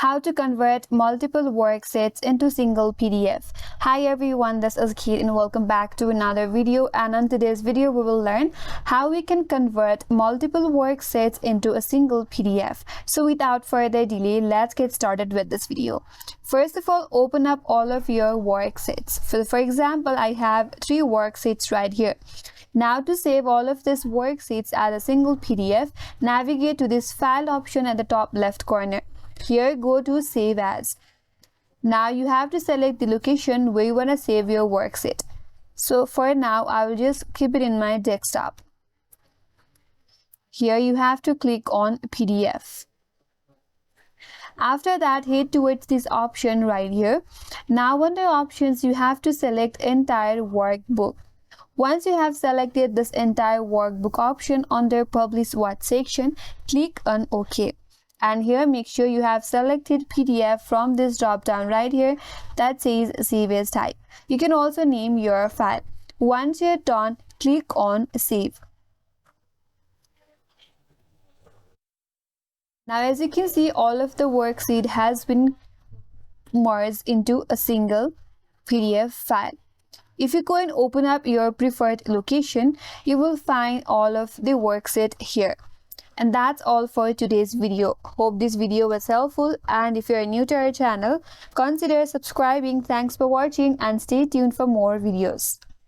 How to convert multiple worksheets into single PDF. Hi everyone, this is Kate and welcome back to another video, and on today's video we will learn how we can convert multiple worksheets into a single PDF. So without further delay, let's get started with this video. First of all, open up all of your worksheets. For example, I have 3 worksheets right here. Now to save all of these worksheets as a single PDF, navigate to this file option at the top left corner. Here, go to Save As. Now you have to select the location where you want to save your worksheet. So for now, I will just keep it in my desktop. Here you have to click on PDF. After that, head towards this option right here. Now under options, you have to select entire workbook. Once you have selected this entire workbook option under Publish What section, click on OK. And here make sure you have selected PDF from this drop down right here that says Save As Type. You can also name your file. Once you're done, click on Save. Now as you can see, all of the worksheet has been merged into a single PDF file. If you go and open up your preferred location, you will find all of the worksheet here. And that's all for today's video. Hope this video was helpful, and if you're new to our channel, consider subscribing. Thanks for watching and stay tuned for more videos.